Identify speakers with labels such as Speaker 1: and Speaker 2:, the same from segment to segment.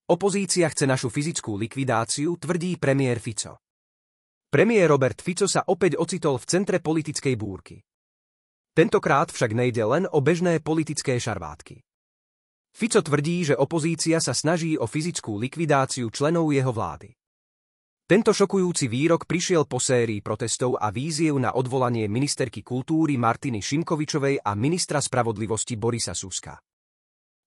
Speaker 1: Opozícia chce našu fyzickú likvidáciu, tvrdí premiér Fico. Premiér Robert Fico sa opäť ocitol v centre politickej búrky. Tentokrát však nejde len o bežné politické šarvátky. Fico tvrdí, že opozícia sa snaží o fyzickú likvidáciu členov jeho vlády. Tento šokujúci výrok prišiel po sérii protestov a výziev na odvolanie ministerky kultúry Martiny Šimkovičovej a ministra spravodlivosti Borisa Suska.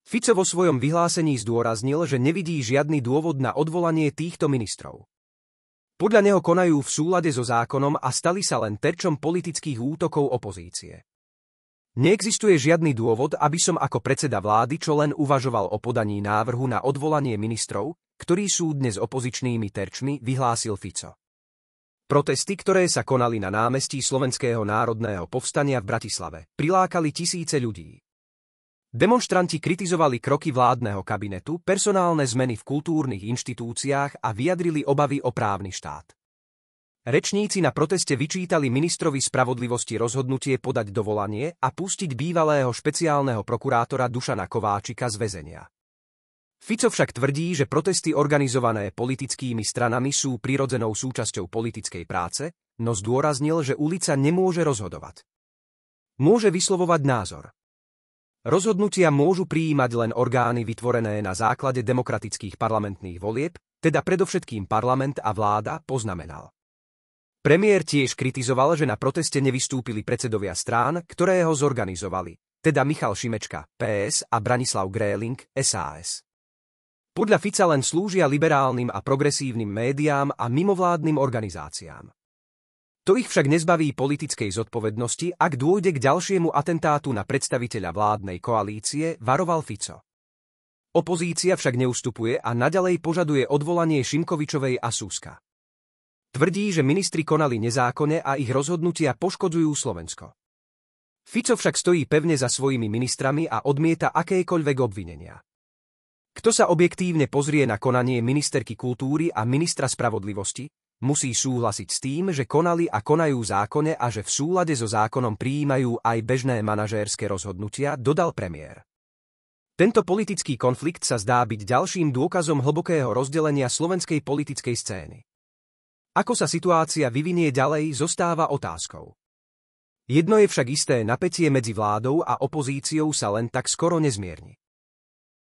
Speaker 1: Fico vo svojom vyhlásení zdôraznil, že nevidí žiadny dôvod na odvolanie týchto ministrov. Podľa neho konajú v súlade so zákonom a stali sa len terčom politických útokov opozície. Neexistuje žiadny dôvod, aby som ako predseda vlády čo len uvažoval o podaní návrhu na odvolanie ministrov, ktorí sú dnes opozičnými terčmi, vyhlásil Fico. Protesty, ktoré sa konali na námestí Slovenského národného povstania v Bratislave, prilákali tisíce ľudí. Demonštranti kritizovali kroky vládneho kabinetu, personálne zmeny v kultúrnych inštitúciách a vyjadrili obavy o právny štát. Rečníci na proteste vyčítali ministrovi spravodlivosti rozhodnutie podať dovolanie a pustiť bývalého špeciálneho prokurátora Dušana Kováčika z väzenia. Fico však tvrdí, že protesty organizované politickými stranami sú prirodzenou súčasťou politickej práce, no zdôraznil, že ulica nemôže rozhodovať. Môže vyslovovať názor. Rozhodnutia môžu prijímať len orgány vytvorené na základe demokratických parlamentných volieb, teda predovšetkým parlament a vláda, poznamenal. Premiér tiež kritizoval, že na proteste nevystúpili predsedovia strán, ktoré ho zorganizovali, teda Michal Šimečka, PS a Branislav Gréling, SAS. Podľa Fica len slúžia liberálnym a progresívnym médiám a mimovládnym organizáciám. To ich však nezbaví politickej zodpovednosti, ak dôjde k ďalšiemu atentátu na predstaviteľa vládnej koalície, varoval Fico. Opozícia však neustupuje a naďalej požaduje odvolanie Šimkovičovej a Suska. Tvrdí, že ministri konali nezákonne a ich rozhodnutia poškodzujú Slovensko. Fico však stojí pevne za svojimi ministrami a odmieta akékoľvek obvinenia. Kto sa objektívne pozrie na konanie ministerky kultúry a ministra spravodlivosti, musí súhlasiť s tým, že konali a konajú zákonne a že v súlade so zákonom prijímajú aj bežné manažérske rozhodnutia, dodal premiér. Tento politický konflikt sa zdá byť ďalším dôkazom hlbokého rozdelenia slovenskej politickej scény. Ako sa situácia vyvinie ďalej, zostáva otázkou. Jedno je však isté, napätie medzi vládou a opozíciou sa len tak skoro nezmierni.